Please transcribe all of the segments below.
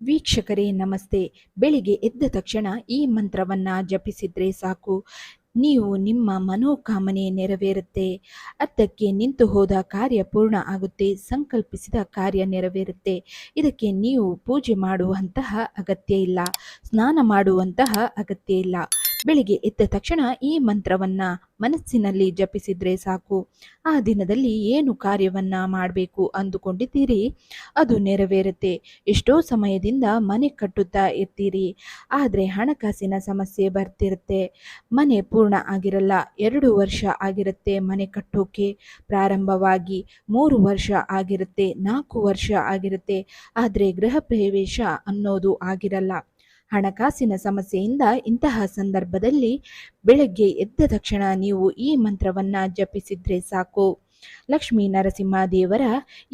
ವೀಕ್ಷಕರೇ ನಮಸ್ತೆ. ಬೆಳಿಗ್ಗೆ ಎದ್ದ ತಕ್ಷಣ ಈ ಮಂತ್ರವನ್ನ ಜಪಿಸಿದ್ರೆ ಸಾಕು, ನೀವು ನಿಮ್ಮ ಮನೋಕಾಮನೆ ನೆರವೇರುತ್ತೆ. ಅದ್ದಕ್ಕೆ ನಿಂತು ಹೋದ ಕಾರ್ಯ ಪೂರ್ಣ ಆಗುತ್ತೆ, ಸಂಕಲ್ಪಿಸಿದ ಕಾರ್ಯ ನೆರವೇರುತ್ತೆ. ಇದಕ್ಕೆ ನೀವು ಪೂಜೆ ಮಾಡುವಂತಹ ಅಗತ್ಯ ಇಲ್ಲ, ಸ್ನಾನ ಮಾಡುವಂತಹ ಅಗತ್ಯ ಇಲ್ಲ. ಬೆಳಿಗ್ಗೆ ಎದ್ದ ತಕ್ಷಣ ಈ ಮಂತ್ರವನ್ನ ಮನಸ್ಸಿನಲ್ಲಿ ಜಪಿಸಿದ್ರೆ ಸಾಕು. ಆ ದಿನದಲ್ಲಿ ಏನು ಕಾರ್ಯವನ್ನ ಮಾಡಬೇಕು ಅಂದುಕೊಂಡಿದ್ದೀರಿ ಅದು ನೆರವೇರುತ್ತೆ. ಎಷ್ಟೋ ಸಮಯದಿಂದ ಮನೆ ಕಟ್ಟುತ್ತಾ ಇರ್ತೀರಿ, ಆದರೆ ಹಣಕಾಸಿನ ಸಮಸ್ಯೆ ಬರ್ತಿರುತ್ತೆ. ಮನೆ ಪೂರ್ಣ ಆಗಿರಲ್ಲ. 2 ವರ್ಷ ಆಗಿರುತ್ತೆ ಮನೆ ಕಟ್ಟೋಕೆ ಪ್ರಾರಂಭವಾಗಿ, 3 ವರ್ಷ ಆಗಿರುತ್ತೆ, 4 ವರ್ಷ ಆಗಿರುತ್ತೆ, ಆದರೆ ಗೃಹ ಪ್ರವೇಶ ಅನ್ನೋದು ಆಗಿರಲ್ಲ. ಹಣಕಾಸಿನ ಸಮಸ್ಯೆಯಿಂದ ಇಂತಹ ಸಂದರ್ಭದಲ್ಲಿ ಬೆಳಗ್ಗೆ ಎದ್ದ ತಕ್ಷಣ ನೀವು ಈ ಮಂತ್ರವನ್ನ ಜಪಿಸಿದ್ರೆ ಸಾಕು. ಲಕ್ಷ್ಮೀ ನರಸಿಂಹ ದೇವರ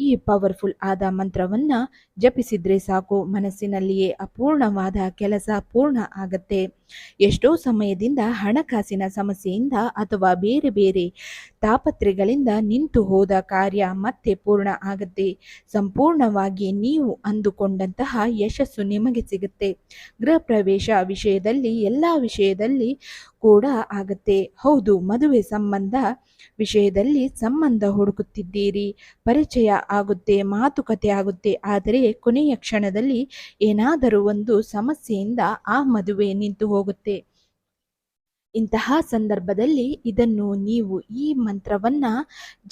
ಈ ಪವರ್ಫುಲ್ ಆದ ಮಂತ್ರವನ್ನ ಜಪಿಸಿದ್ರೆ ಸಾಕು, ಮನಸ್ಸಿನಲ್ಲಿಯೇ ಅಪೂರ್ಣವಾದ ಕೆಲಸ ಪೂರ್ಣ ಆಗತ್ತೆ. ಎಷ್ಟೋ ಸಮಯದಿಂದ ಹಣಕಾಸಿನ ಸಮಸ್ಯೆಯಿಂದ ಅಥವಾ ಬೇರೆ ಬೇರೆ ತಾಪತ್ರೆಗಳಿಂದ ನಿಂತು ಹೋದ ಕಾರ್ಯ ಮತ್ತೆ ಪೂರ್ಣ ಆಗತ್ತೆ. ಸಂಪೂರ್ಣವಾಗಿ ನೀವು ಅಂದುಕೊಂಡಂತಹ ಯಶಸ್ಸು ನಿಮಗೆ ಸಿಗುತ್ತೆ. ಗೃಹ ಪ್ರವೇಶ ವಿಷಯದಲ್ಲಿ, ಎಲ್ಲ ವಿಷಯದಲ್ಲಿ ಕೂಡ ಆಗತ್ತೆ. ಹೌದು, ಮದುವೆ ಸಂಬಂಧ ವಿಷಯದಲ್ಲಿ ಸಂಬಂಧ ಹುಡುಕುತ್ತಿದ್ದೀರಿ, ಪರಿಚಯ ಆಗುತ್ತೆ, ಮಾತುಕತೆ ಆಗುತ್ತೆ, ಆದರೆ ಕೊನೆಯ ಕ್ಷಣದಲ್ಲಿ ಏನಾದರೂ ಒಂದು ಸಮಸ್ಯೆಯಿಂದ ಆ ಮದುವೆ ನಿಂತು ಹೋಗುತ್ತೆ. ಇಂತಹ ಸಂದರ್ಭದಲ್ಲಿ ಇದನ್ನು ನೀವು ಈ ಮಂತ್ರವನ್ನ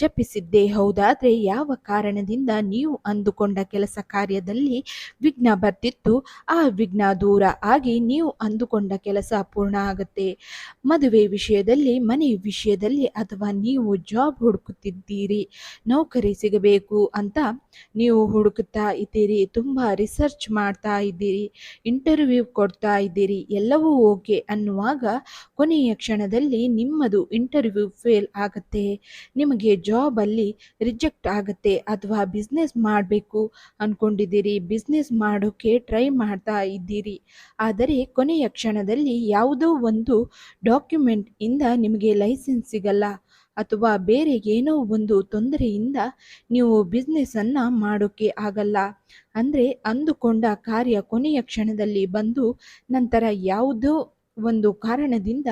ಜಪಿಸಿದ್ದೇ ಹೌದಾದ್ರೆ, ಯಾವ ಕಾರಣದಿಂದ ನೀವು ಅಂದುಕೊಂಡ ಕೆಲಸ ಕಾರ್ಯದಲ್ಲಿ ವಿಘ್ನ ಬರ್ತಿತ್ತು ಆ ವಿಘ್ನ ದೂರ ಆಗಿ ನೀವು ಅಂದುಕೊಂಡ ಕೆಲಸ ಪೂರ್ಣ ಆಗುತ್ತೆ. ಮದುವೆ ವಿಷಯದಲ್ಲಿ, ಮನೆ ವಿಷಯದಲ್ಲಿ, ಅಥವಾ ನೀವು ಜಾಬ್ ಹುಡುಕುತ್ತಿದ್ದೀರಿ, ನೌಕರಿ ಸಿಗಬೇಕು ಅಂತ ನೀವು ಹುಡುಕುತ್ತಾ ಇದ್ದೀರಿ, ತುಂಬಾ ರಿಸರ್ಚ್ ಮಾಡ್ತಾ ಇದ್ದೀರಿ, ಇಂಟರ್ವ್ಯೂ ಕೊಡ್ತಾ ಇದ್ದೀರಿ, ಎಲ್ಲವೂ ಓಕೆ ಅನ್ನುವಾಗ ಕೊನೆಯ ಕ್ಷಣದಲ್ಲಿ ನಿಮ್ಮದು ಇಂಟರ್ವ್ಯೂ ಫೇಲ್ ಆಗುತ್ತೆ, ನಿಮಗೆ ಜಾಬಲ್ಲಿ ರಿಜೆಕ್ಟ್ ಆಗುತ್ತೆ. ಅಥವಾ ಬಿಸ್ನೆಸ್ ಮಾಡಬೇಕು ಅಂದ್ಕೊಂಡಿದ್ದೀರಿ, ಬಿಸ್ನೆಸ್ ಮಾಡೋಕ್ಕೆ ಟ್ರೈ ಮಾಡ್ತಾ ಇದ್ದೀರಿ, ಆದರೆ ಕೊನೆಯ ಕ್ಷಣದಲ್ಲಿ ಯಾವುದೋ ಒಂದು ಡಾಕ್ಯುಮೆಂಟ್ ಇಂದ ನಿಮಗೆ ಲೈಸೆನ್ಸ್ ಸಿಗಲ್ಲ, ಅಥವಾ ಬೇರೆ ಏನೋ ಒಂದು ತೊಂದರೆಯಿಂದ ನೀವು ಬಿಸ್ನೆಸ್ಸನ್ನು ಮಾಡೋಕ್ಕೆ ಆಗಲ್ಲ. ಅಂದರೆ ಅಂದುಕೊಂಡ ಕಾರ್ಯ ಕೊನೆಯ ಕ್ಷಣದಲ್ಲಿ ಬಂದು ನಂತರ ಯಾವುದೋ ಒಂದು ಕಾರಣದಿಂದ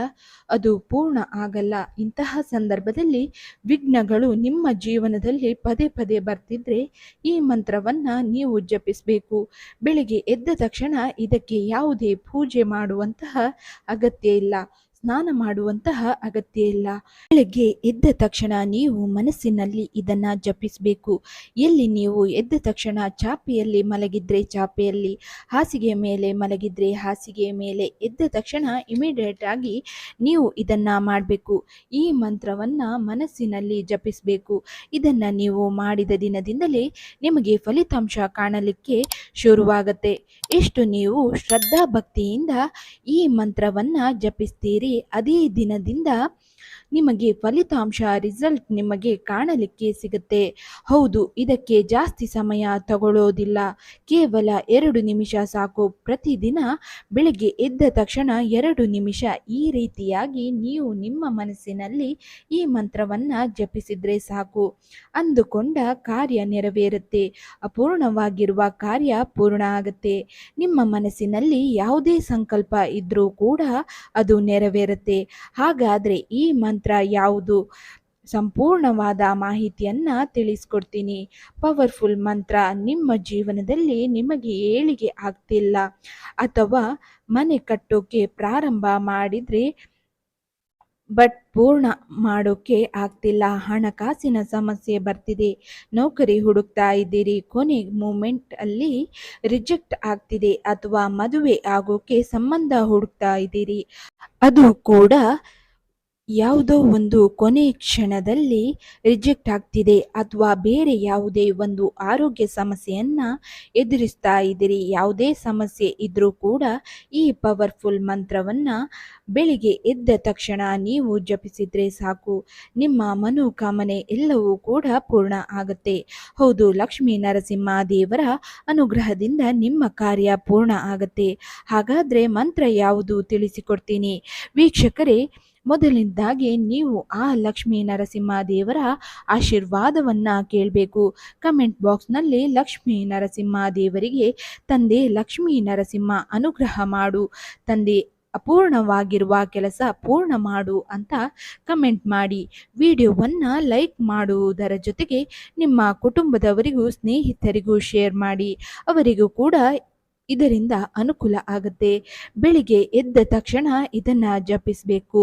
ಅದು ಪೂರ್ಣ ಆಗಲ್ಲ. ಇಂತಹ ಸಂದರ್ಭದಲ್ಲಿ ವಿಘ್ನಗಳು ನಿಮ್ಮ ಜೀವನದಲ್ಲಿ ಪದೇ ಪದೇ ಬರ್ತಿದ್ರೆ ಈ ಮಂತ್ರವನ್ನ ನೀವು ಜಪಿಸಬೇಕು. ಬೆಳಿಗ್ಗೆ ಎದ್ದ ತಕ್ಷಣ ಇದಕ್ಕೆ ಯಾವುದೇ ಪೂಜೆ ಮಾಡುವಂತಹ ಅಗತ್ಯ ಇಲ್ಲ, ಸ್ನಾನ ಮಾಡುವಂತಹ ಅಗತ್ಯ ಇಲ್ಲ. ಬೆಳಗ್ಗೆ ಎದ್ದ ತಕ್ಷಣ ನೀವು ಮನಸ್ಸಿನಲ್ಲಿ ಇದನ್ನ ಜಪಿಸಬೇಕು. ಎಲ್ಲಿ ನೀವು ಎದ್ದ ತಕ್ಷಣ ಚಾಪೆಯಲ್ಲಿ ಮಲಗಿದ್ರೆ ಚಾಪೆಯಲ್ಲಿ, ಹಾಸಿಗೆ ಮೇಲೆ ಮಲಗಿದ್ರೆ ಹಾಸಿಗೆ ಮೇಲೆ, ಎದ್ದ ತಕ್ಷಣ ಇಮಿಡಿಯೇಟ್ ಆಗಿ ನೀವು ಇದನ್ನ ಮಾಡಬೇಕು. ಈ ಮಂತ್ರವನ್ನ ಮನಸ್ಸಿನಲ್ಲಿ ಜಪಿಸಬೇಕು. ಇದನ್ನ ನೀವು ಮಾಡಿದ ದಿನದಿಂದಲೇ ನಿಮಗೆ ಫಲಿತಾಂಶ ಕಾಣಲಿಕ್ಕೆ ಶುರುವಾಗತ್ತೆ. ಎಷ್ಟು ನೀವು ಶ್ರದ್ಧಾ ಭಕ್ತಿಯಿಂದ ಈ ಮಂತ್ರವನ್ನ ಜಪಿಸ್ತೀರಿ, ಅದೇ ದಿನದಿಂದ ನಿಮಗೆ ಫಲಿತಾಂಶ, ರಿಸಲ್ಟ್ ನಿಮಗೆ ಕಾಣಲಿಕ್ಕೆ ಸಿಗುತ್ತೆ. ಹೌದು, ಇದಕ್ಕೆ ಜಾಸ್ತಿ ಸಮಯ ತಗೊಳ್ಳೋದಿಲ್ಲ, ಕೇವಲ 2 ನಿಮಿಷ ಸಾಕು. ಪ್ರತಿದಿನ ಬೆಳಗ್ಗೆ ಎದ್ದ ತಕ್ಷಣ 2 ನಿಮಿಷ ಈ ರೀತಿಯಾಗಿ ನೀವು ನಿಮ್ಮ ಮನಸ್ಸಿನಲ್ಲಿ ಈ ಮಂತ್ರವನ್ನ ಜಪಿಸಿದ್ರೆ ಸಾಕು. ಅಂದುಕೊಂಡ ಕಾರ್ಯ ನೆರವೇರುತ್ತೆ, ಅಪೂರ್ಣವಾಗಿರುವ ಕಾರ್ಯ ಪೂರ್ಣ ಆಗುತ್ತೆ. ನಿಮ್ಮ ಮನಸ್ಸಿನಲ್ಲಿ ಯಾವುದೇ ಸಂಕಲ್ಪ ಇದ್ರೂ ಕೂಡ ಅದು ನೆರವೇರುತ್ತೆ. ಹಾಗಾದ್ರೆ ಈ ಮಂತ್ರ ಯಾವುದು? ಸಂಪೂರ್ಣವಾದ ಮಾಹಿತಿಯನ್ನ ತಿಳಿಸ್ಕೊಡ್ತೀನಿ. ಪವರ್ಫುಲ್ ಮಂತ್ರ. ನಿಮ್ಮ ಜೀವನದಲ್ಲಿ ನಿಮಗೆ ಏಳಿಗೆ ಆಗ್ತಿಲ್ಲ, ಅಥವಾ ಮನೆ ಕಟ್ಟೋಕೆ ಪ್ರಾರಂಭ ಮಾಡಿದ್ರೆ ಬಟ್ ಪೂರ್ಣ ಮಾಡೋಕ್ಕೆ ಆಗ್ತಿಲ್ಲ, ಹಣಕಾಸಿನ ಸಮಸ್ಯೆ ಬರ್ತಿದೆ, ನೌಕರಿ ಹುಡುಕ್ತಾ ಇದ್ದೀರಿ, ಕೊನೆ ಮೂಮೆಂಟ್ ಅಲ್ಲಿ ರಿಜೆಕ್ಟ್ ಆಗ್ತಿದೆ, ಅಥವಾ ಮದುವೆ ಆಗೋಕೆ ಸಂಬಂಧ ಹುಡುಕ್ತಾ ಇದ್ದೀರಿ, ಅದು ಕೂಡ ಯಾವುದೋ ಒಂದು ಕೊನೆ ಕ್ಷಣದಲ್ಲಿ ರಿಜೆಕ್ಟ್ ಆಗ್ತಿದೆ, ಅಥವಾ ಬೇರೆ ಯಾವುದೇ ಒಂದು ಆರೋಗ್ಯ ಸಮಸ್ಯೆಯನ್ನ ಎದುರಿಸ್ತಾ ಇದ್ದೀರಿ. ಯಾವುದೇ ಸಮಸ್ಯೆ ಇದ್ರೂ ಕೂಡ ಈ ಪವರ್ಫುಲ್ ಮಂತ್ರವನ್ನ ಬೆಳಿಗ್ಗೆ ಎದ್ದ ತಕ್ಷಣ ನೀವು ಜಪಿಸಿದ್ರೆ ಸಾಕು, ನಿಮ್ಮ ಮನೋಕಾಮನೆ ಎಲ್ಲವೂ ಕೂಡ ಪೂರ್ಣ ಆಗುತ್ತೆ. ಹೌದು, ಲಕ್ಷ್ಮೀ ನರಸಿಂಹ ದೇವರ ಅನುಗ್ರಹದಿಂದ ನಿಮ್ಮ ಕಾರ್ಯ ಪೂರ್ಣ ಆಗುತ್ತೆ. ಹಾಗಾದ್ರೆ ಮಂತ್ರ ಯಾವುದು ತಿಳಿಸಿಕೊಡ್ತೀನಿ ವೀಕ್ಷಕರೇ. ಮೊದಲನೇದಾಗಿ ನೀವು ಆ ಲಕ್ಷ್ಮೀ ನರಸಿಂಹ ದೇವರ ಆಶೀರ್ವಾದವನ್ನ ಕೇಳಬೇಕು. ಕಮೆಂಟ್ ಬಾಕ್ಸ್ನಲ್ಲಿ ಲಕ್ಷ್ಮೀ ನರಸಿಂಹ ದೇವರಿಗೆ ತಂದೆ ಲಕ್ಷ್ಮೀ ನರಸಿಂಹ ಅನುಗ್ರಹ ಮಾಡು, ತಂದೆ ಅಪೂರ್ಣವಾಗಿರುವ ಕೆಲಸ ಪೂರ್ಣ ಮಾಡು ಅಂತ ಕಮೆಂಟ್ ಮಾಡಿ. ವಿಡಿಯೋವನ್ನ ಲೈಕ್ ಮಾಡುವುದರ ಜೊತೆಗೆ ನಿಮ್ಮ ಕುಟುಂಬದವರಿಗೂ ಸ್ನೇಹಿತರಿಗೂ ಶೇರ್ ಮಾಡಿ, ಅವರಿಗೂ ಕೂಡ ಇದರಿಂದ ಅನುಕೂಲ ಆಗುತ್ತೆ. ಬೆಳಿಗ್ಗೆ ಎದ್ದ ತಕ್ಷಣ ಇದನ್ನ ಜಪಿಸಬೇಕು.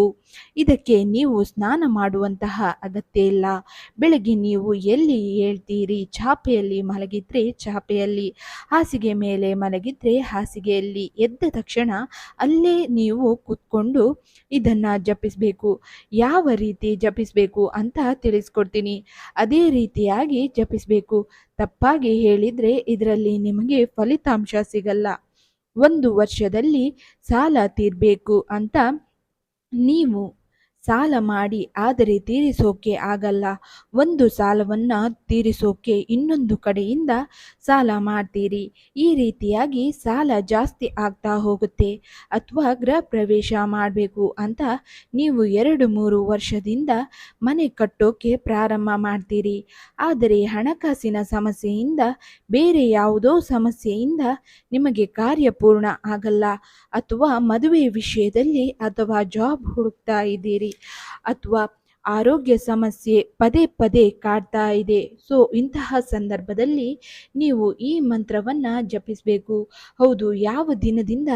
ಇದಕ್ಕೆ ನೀವು ಸ್ನಾನ ಮಾಡುವಂತಹ ಅಗತ್ಯ ಇಲ್ಲ. ಬೆಳಗ್ಗೆ ನೀವು ಎಲ್ಲಿ ಹೇಳ್ತೀರಿ, ಚಾಪೆಯಲ್ಲಿ ಮಲಗಿದ್ರೆ ಚಾಪೆಯಲ್ಲಿ, ಹಾಸಿಗೆ ಮೇಲೆ ಮಲಗಿದ್ರೆ ಹಾಸಿಗೆಯಲ್ಲಿ, ಎದ್ದ ತಕ್ಷಣ ಅಲ್ಲೇ ನೀವು ಕೂತ್ಕೊಂಡು ಇದನ್ನ ಜಪಿಸಬೇಕು. ಯಾವ ರೀತಿ ಜಪಿಸಬೇಕು ಅಂತ ತಿಳಿಸ್ಕೊಡ್ತೀನಿ, ಅದೇ ರೀತಿಯಾಗಿ ಜಪಿಸಬೇಕು. ತಪ್ಪಾಗಿ ಹೇಳಿದ್ರೆ ಇದರಲ್ಲಿ ನಿಮಗೆ ಫಲಿತಾಂಶ ಸಿಗಲ್ಲ. 1 ವರ್ಷದಲ್ಲಿ ಸಾಲ ತೀರ್ಬೇಕು ಅಂತ ನೀವು ಸಾಲ ಮಾಡಿ ಆದರೆ ತೀರಿಸೋಕೆ ಆಗಲ್ಲ. ಒಂದು ಸಾಲವನ್ನ ತೀರಿಸೋಕೆ ಇನ್ನೊಂದು ಕಡೆಯಿಂದ ಸಾಲ ಮಾಡ್ತೀರಿ. ಈ ರೀತಿಯಾಗಿ ಸಾಲ ಜಾಸ್ತಿ ಆಗ್ತಾ ಹೋಗುತ್ತೆ. ಅಥವಾ ಗೃಹ ಪ್ರವೇಶ ಮಾಡಬೇಕು ಅಂತ ನೀವು 2-3 ವರ್ಷದಿಂದ ಮನೆ ಕಟ್ಟೋಕೆ ಪ್ರಾರಂಭ ಮಾಡ್ತೀರಿ. ಆದರೆ ಹಣಕಾಸಿನ ಸಮಸ್ಯೆಯಿಂದ, ಬೇರೆ ಯಾವುದೋ ಸಮಸ್ಯೆಯಿಂದ ನಿಮಗೆ ಕಾರ್ಯ ಪೂರ್ಣ ಆಗಲ್ಲ. ಅಥವಾ ಮದುವೆ ವಿಷಯದಲ್ಲಿ ಅಥವಾ ಜಾಬ್ ಹುಡುಕ್ತಾ ಇದ್ದೀರಿ, ಅಥವಾ ಆರೋಗ್ಯ ಸಮಸ್ಯೆ ಪದೇ ಪದೇ ಕಾಡ್ತಾ ಇದೆ. ಸೊ ಇಂತಹ ಸಂದರ್ಭದಲ್ಲಿ ನೀವು ಈ ಮಂತ್ರವನ್ನ ಜಪಿಸಬೇಕು. ಹೌದು, ಯಾವ ದಿನದಿಂದ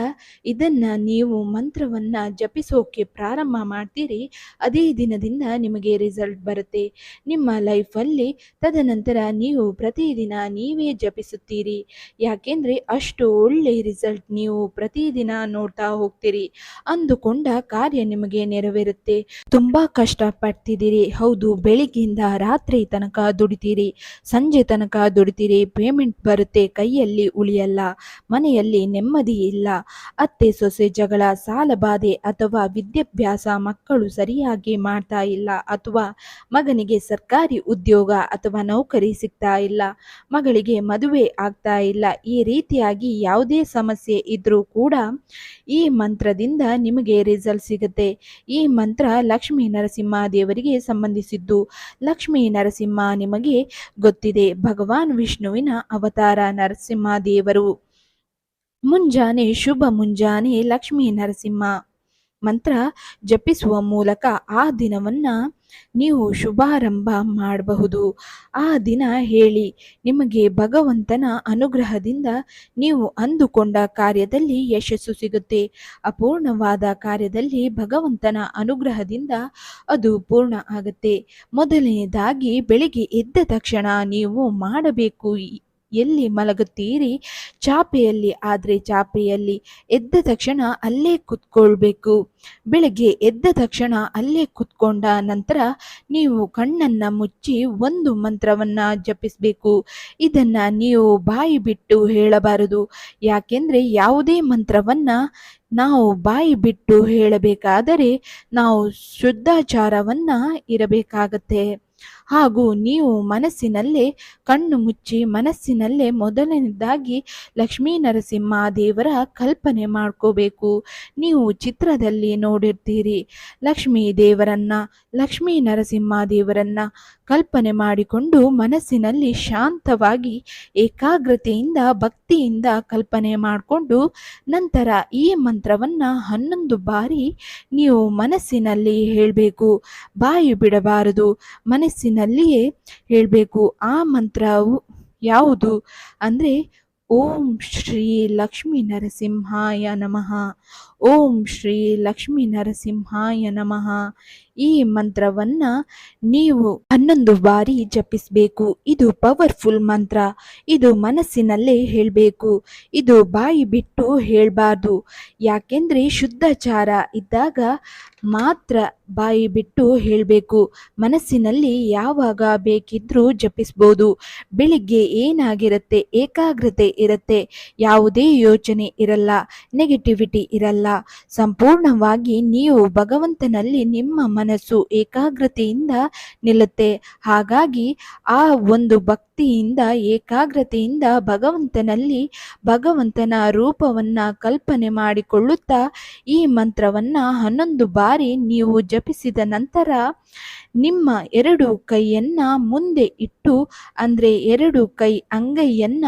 ಇದನ್ನ ನೀವು ಮಂತ್ರವನ್ನ ಜಪಿಸೋಕೆ ಪ್ರಾರಂಭ ಮಾಡ್ತೀರಿ, ಅದೇ ದಿನದಿಂದ ನಿಮಗೆ ರಿಸಲ್ಟ್ ಬರುತ್ತೆ ನಿಮ್ಮ ಲೈಫಲ್ಲಿ. ತದನಂತರ ನೀವು ಪ್ರತಿದಿನ ನೀವೇ ಜಪಿಸುತ್ತೀರಿ. ಯಾಕೆಂದ್ರೆ ಅಷ್ಟು ಒಳ್ಳೆ ರಿಸಲ್ಟ್ ನೀವು ಪ್ರತಿದಿನ ನೋಡ್ತಾ ಹೋಗ್ತೀರಿ. ಅಂದುಕೊಂಡ ಕಾರ್ಯ ನಿಮಗೆ ನೆರವೇರುತ್ತೆ. ತುಂಬಾ ಕಷ್ಟಪಡ್ತಿದ್ದೀರಿ, ಹೌದು, ಬೆಳಿಗ್ಗೆಯಿಂದ ರಾತ್ರಿ ತನಕ ದುಡಿತೀರಿ, ಸಂಜೆ ತನಕ ದುಡಿತೀರಿ, ಪೇಮೆಂಟ್ ಬರುತ್ತೆ, ಕೈಯಲ್ಲಿ ಉಳಿಯಲ್ಲ, ಮನೆಯಲ್ಲಿ ನೆಮ್ಮದಿ ಇಲ್ಲ, ಅತ್ತೆ ಸೊಸೆ ಜಗಳ, ಸಾಲ ಬಾಧೆ, ಅಥವಾ ವಿದ್ಯಾಭ್ಯಾಸ ಮಕ್ಕಳು ಸರಿಯಾಗಿ ಮಾಡ್ತಾ ಇಲ್ಲ, ಅಥವಾ ಮಗನಿಗೆ ಸರ್ಕಾರಿ ಉದ್ಯೋಗ ಅಥವಾ ನೌಕರಿ ಸಿಗ್ತಾ ಇಲ್ಲ, ಮಗಳಿಗೆ ಮದುವೆ ಆಗ್ತಾ ಇಲ್ಲ. ಈ ರೀತಿಯಾಗಿ ಯಾವುದೇ ಸಮಸ್ಯೆ ಇದ್ರೂ ಕೂಡ ಈ ಮಂತ್ರದಿಂದ ನಿಮಗೆ ರಿಸಲ್ಟ್ ಸಿಗುತ್ತೆ. ಈ ಮಂತ್ರ ಲಕ್ಷ್ಮೀ ನರಸಿಂಹ ದೇವರಿಗೆ ಸಂಬಂಧಿಸಿದ್ದು. ಲಕ್ಷ್ಮೀ ನರಸಿಂಹ ನಿಮಗೆ ಗೊತ್ತಿದೆ, ಭಗವಾನ್ ವಿಷ್ಣುವಿನ ಅವತಾರ ನರಸಿಂಹ ದೇವರು. ಮುಂಜಾನೆ, ಶುಭ ಮುಂಜಾನೆ ಲಕ್ಷ್ಮೀ ನರಸಿಂಹ ಮಂತ್ರ ಜಪಿಸುವ ಮೂಲಕ ಆ ದಿನವನ್ನ ನೀವು ಶುಭಾರಂಭ ಮಾಡಬಹುದು. ಆ ದಿನ ಹೇಳಿ, ನಿಮಗೆ ಭಗವಂತನ ಅನುಗ್ರಹದಿಂದ ನೀವು ಅಂದುಕೊಂಡ ಕಾರ್ಯದಲ್ಲಿ ಯಶಸ್ಸು ಸಿಗುತ್ತೆ. ಅಪೂರ್ಣವಾದ ಕಾರ್ಯದಲ್ಲಿ ಭಗವಂತನ ಅನುಗ್ರಹದಿಂದ ಅದು ಪೂರ್ಣ ಆಗುತ್ತೆ. ಮೊದಲನೇದಾಗಿ ಬೆಳಿಗ್ಗೆ ಎದ್ದ ತಕ್ಷಣ ನೀವು ಮಾಡಬೇಕು, ಎಲ್ಲಿ ಮಲಗುತ್ತೀರಿ, ಚಾಪೆಯಲ್ಲಿ ಆದರೆ ಚಾಪೆಯಲ್ಲಿ, ಎದ್ದ ತಕ್ಷಣ ಅಲ್ಲೇ ಕುತ್ಕೊಳ್ಬೇಕು. ಬೆಳಗ್ಗೆ ಎದ್ದ ತಕ್ಷಣ ಅಲ್ಲೇ ಕುತ್ಕೊಂಡ ನಂತರ ನೀವು ಕಣ್ಣನ್ನ ಮುಚ್ಚಿ ಒಂದು ಮಂತ್ರವನ್ನ ಜಪಿಸಬೇಕು. ಇದನ್ನ ನೀವು ಬಾಯಿ ಬಿಟ್ಟು ಹೇಳಬಾರದು. ಯಾಕೆಂದ್ರೆ ಯಾವುದೇ ಮಂತ್ರವನ್ನ ನಾವು ಬಾಯಿ ಬಿಟ್ಟು ಹೇಳಬೇಕಾದರೆ ನಾವು ಶುದ್ಧಾಚಾರವನ್ನ ಇರಬೇಕಾಗತ್ತೆ. ಹಾಗೂ ನೀವು ಮನಸ್ಸಿನಲ್ಲೇ ಕಣ್ಣು ಮುಚ್ಚಿ ಮನಸ್ಸಿನಲ್ಲೇ ಮೊದಲನೇದಾಗಿ ಲಕ್ಷ್ಮೀ ನರಸಿಂಹ ದೇವರ ಕಲ್ಪನೆ ಮಾಡ್ಕೋಬೇಕು. ನೀವು ಚಿತ್ರದಲ್ಲಿ ನೋಡಿರ್ತೀರಿ ಲಕ್ಷ್ಮೀ ದೇವರನ್ನ, ಲಕ್ಷ್ಮೀ ನರಸಿಂಹ ದೇವರನ್ನ ಕಲ್ಪನೆ ಮಾಡಿಕೊಂಡು ಮನಸ್ಸಿನಲ್ಲಿ ಶಾಂತವಾಗಿ ಏಕಾಗ್ರತೆಯಿಂದ ಭಕ್ತಿಯಿಂದ ಕಲ್ಪನೆ ಮಾಡಿಕೊಂಡು ನಂತರ ಈ ಮಂತ್ರವನ್ನ 11 ಬಾರಿ ನೀವು ಮನಸ್ಸಿನಲ್ಲಿ ಹೇಳಬೇಕು. ಬಾಯಿ ಬಿಡಬಾರದು, ಮನಸ್ಸಿನಲ್ಲಿಯೇ ಹೇಳಬೇಕು. ಆ ಮಂತ್ರವು ಯಾವುದು ಅಂದರೆ ಓಂ ಶ್ರೀ ಲಕ್ಷ್ಮೀ ನರಸಿಂಹಾಯ ನಮಃ, ಓಂ ಶ್ರೀ ಲಕ್ಷ್ಮೀ ನರಸಿಂಹಾಯ ನಮಃ. ಈ ಮಂತ್ರವನ್ನ ನೀವು 11 ಬಾರಿ ಜಪಿಸಬೇಕು. ಇದು ಪವರ್ಫುಲ್ ಮಂತ್ರ. ಇದು ಮನಸ್ಸಿನಲ್ಲೇ ಹೇಳಬೇಕು. ಇದು ಬಾಯಿ ಬಿಟ್ಟು ಹೇಳಬಾರ್ದು. ಯಾಕೆಂದ್ರೆ ಶುದ್ಧಾಚಾರ ಇದ್ದಾಗ ಮಾತ್ರ ಬಾಯಿ ಬಿಟ್ಟು ಹೇಳಬೇಕು. ಮನಸ್ಸಿನಲ್ಲಿ ಯಾವಾಗ ಬೇಕಿದ್ರೂ ಜಪಿಸ್ಬೋದು. ಬೆಳಿಗ್ಗೆ ಏನಾಗಿರುತ್ತೆ, ಏಕಾಗ್ರತೆ ಇರುತ್ತೆ, ಯಾವುದೇ ಯೋಚನೆ ಇರಲ್ಲ, ನೆಗೆಟಿವಿಟಿ ಇರಲ್ಲ. ಸಂಪೂರ್ಣವಾಗಿ ನೀವು ಭಗವಂತನಲ್ಲಿ ನಿಮ್ಮ ಮನಸ್ಸು ಏಕಾಗ್ರತೆಯಿಂದ ನಿಲ್ಲುತ್ತೆ. ಹಾಗಾಗಿ ಆ ಒಂದು ಭಕ್ತಿ ಭಕ್ತಿಯಿಂದ ಏಕಾಗ್ರತೆಯಿಂದ ಭಗವಂತನ ರೂಪವನ್ನ ಕಲ್ಪನೆ ಮಾಡಿಕೊಳ್ಳುತ್ತಾ ಈ ಮಂತ್ರವನ್ನ 11 ಬಾರಿ ನೀವು ಜಪಿಸಿದ ನಂತರ ನಿಮ್ಮ 2 ಕೈಯನ್ನ ಮುಂದೆ ಇಟ್ಟು ಅಂದ್ರೆ 2 ಕೈ ಅಂಗೈಯನ್ನ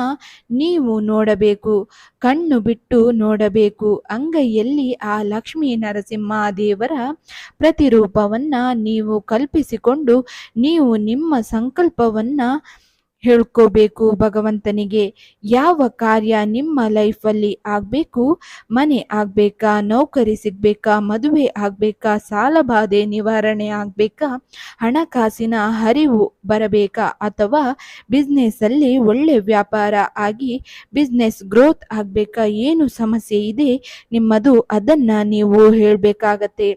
ನೀವು ನೋಡಬೇಕು, ಕಣ್ಣು ಬಿಟ್ಟು ನೋಡಬೇಕು. ಅಂಗೈಯಲ್ಲಿ ಆ ಲಕ್ಷ್ಮೀ ನರಸಿಂಹ ದೇವರ ಪ್ರತಿರೂಪವನ್ನ ನೀವು ಕಲ್ಪಿಸಿಕೊಂಡು ನೀವು ನಿಮ್ಮ ಸಂಕಲ್ಪವನ್ನ ಹೇಳ್ಕೋಬೇಕು ಭಗವಂತನಿಗೆ. ಯಾವ ಕಾರ್ಯ ನಿಮ್ಮ ಲೈಫಲ್ಲಿ ಆಗಬೇಕು, ಮನೆ ಆಗಬೇಕಾ, ನೌಕರಿ ಸಿಗಬೇಕಾ, ಮದುವೆ ಆಗಬೇಕಾ, ಸಾಲಬಾಧೆ ನಿವಾರಣೆ ಆಗಬೇಕಾ, ಹಣಕಾಸಿನ ಹರಿವು ಬರಬೇಕಾ, ಅಥವಾ ಬಿಸ್ನೆಸ್ಸಲ್ಲಿ ಒಳ್ಳೆ ವ್ಯಾಪಾರ ಆಗಿ ಬಿಸ್ನೆಸ್ ಗ್ರೋತ್ ಆಗಬೇಕಾ, ಏನು ಸಮಸ್ಯೆ ಇದೆ ನಿಮ್ಮದು ಅದನ್ನು ನೀವು ಹೇಳಬೇಕಾಗತ್ತೆ.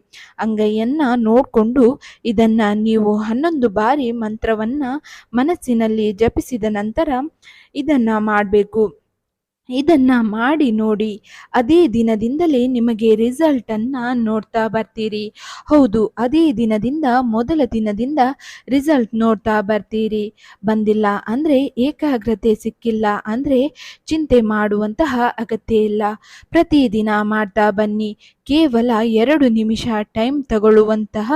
ಅಂಗೈಯನ್ನ ನೋಡಿಕೊಂಡು ಇದನ್ನ ನೀವು 11 ಬಾರಿ ಮಂತ್ರವನ್ನ ಮನಸ್ಸಿನಲ್ಲಿ ಜಪಿಸಿದ ನಂತರ ಇದನ್ನ ಮಾಡಬೇಕು. ಇದನ್ನ ಮಾಡಿ ನೋಡಿ, ಅದೇ ದಿನದಿಂದಲೇ ನಿಮಗೆ ರಿಸಲ್ಟ್ ಅನ್ನ ನೋಡ್ತಾ ಬರ್ತೀರಿ. ಹೌದು, ಅದೇ ದಿನದಿಂದ ಮೊದಲ ದಿನದಿಂದ ರಿಸಲ್ಟ್ ನೋಡ್ತಾ ಬರ್ತೀರಿ. ಬಂದಿಲ್ಲ ಅಂದ್ರೆ, ಏಕಾಗ್ರತೆ ಸಿಕ್ಕಿಲ್ಲ ಅಂದ್ರೆ ಚಿಂತೆ ಮಾಡುವಂತಹ ಅಗತ್ಯ ಇಲ್ಲ. ಪ್ರತಿದಿನ ಮಾಡ್ತಾ ಬನ್ನಿ. ಕೇವಲ 2 ನಿಮಿಷ ಟೈಮ್ ತಗೊಳ್ಳುವಂತಹ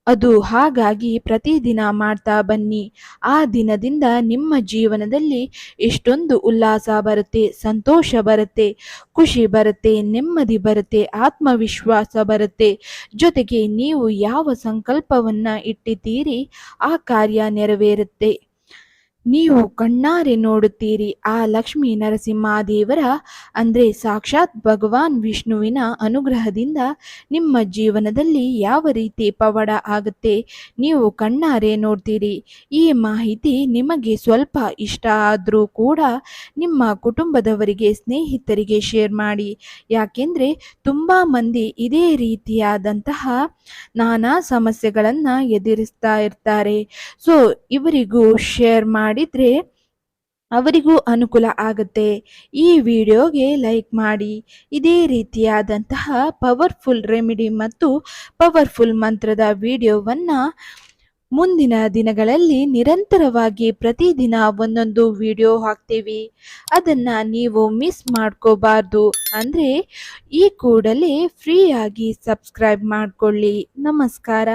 ಅದು. ಹಾಗಾಗಿ ಪ್ರತಿದಿನ ಮಾಡ್ತಾ ಬನ್ನಿ. ಆ ದಿನದಿಂದ ನಿಮ್ಮ ಜೀವನದಲ್ಲಿ ಎಷ್ಟೊಂದು ಉಲ್ಲಾಸ ಬರುತ್ತೆ, ಸಂತೋಷ ಬರುತ್ತೆ, ಖುಷಿ ಬರುತ್ತೆ, ನೆಮ್ಮದಿ ಬರುತ್ತೆ, ಆತ್ಮವಿಶ್ವಾಸ ಬರುತ್ತೆ. ಜೊತೆಗೆ ನೀವು ಯಾವ ಸಂಕಲ್ಪವನ್ನ ಇಟ್ಟಿದ್ದೀರಿ ಆ ಕಾರ್ಯ ನೆರವೇರುತ್ತೆ. ನೀವು ಕಣ್ಣಾರೆ ನೋಡುತ್ತೀರಿ. ಆ ಲಕ್ಷ್ಮೀ ನರಸಿಂಹ ದೇವರ ಅಂದರೆ ಸಾಕ್ಷಾತ್ ಭಗವಾನ್ ವಿಷ್ಣುವಿನ ಅನುಗ್ರಹದಿಂದ ನಿಮ್ಮ ಜೀವನದಲ್ಲಿ ಯಾವ ರೀತಿ ಪವಾಡ ಆಗುತ್ತೆ ನೀವು ಕಣ್ಣಾರೆ ನೋಡ್ತೀರಿ. ಈ ಮಾಹಿತಿ ನಿಮಗೆ ಸ್ವಲ್ಪ ಇಷ್ಟ ಆದರೂ ಕೂಡ ನಿಮ್ಮ ಕುಟುಂಬದವರಿಗೆ, ಸ್ನೇಹಿತರಿಗೆ ಶೇರ್ ಮಾಡಿ. ಯಾಕೆಂದರೆ ತುಂಬ ಮಂದಿ ಇದೇ ರೀತಿಯಾದಂತಹ ನಾನಾ ಸಮಸ್ಯೆಗಳನ್ನು ಎದುರಿಸ್ತಾ ಇರ್ತಾರೆ. ಸೊ ಇವರಿಗೂ ಶೇರ್ ಮಾಡಿದ್ರೆ ಅವರಿಗೂ ಅನುಕೂಲ ಆಗುತ್ತೆ. ಈ ವಿಡಿಯೋಗೆ ಲೈಕ್ ಮಾಡಿ. ಇದೇ ರೀತಿಯಾದಂತಹ ಪವರ್ಫುಲ್ ರೆಮಿಡಿ ಮತ್ತು ಪವರ್ಫುಲ್ ಮಂತ್ರದ ವಿಡಿಯೋವನ್ನ ಮುಂದಿನ ದಿನಗಳಲ್ಲಿ ನಿರಂತರವಾಗಿ ಪ್ರತಿದಿನ ಒಂದೊಂದು ವಿಡಿಯೋ ಹಾಕ್ತೀವಿ. ಅದನ್ನ ನೀವು ಮಿಸ್ ಮಾಡ್ಕೋಬಾರ್ದು ಅಂದ್ರೆ ಈ ಕೂಡಲೇ ಫ್ರೀಯಾಗಿ ಸಬ್ಸ್ಕ್ರೈಬ್ ಮಾಡ್ಕೊಳ್ಳಿ. ನಮಸ್ಕಾರ.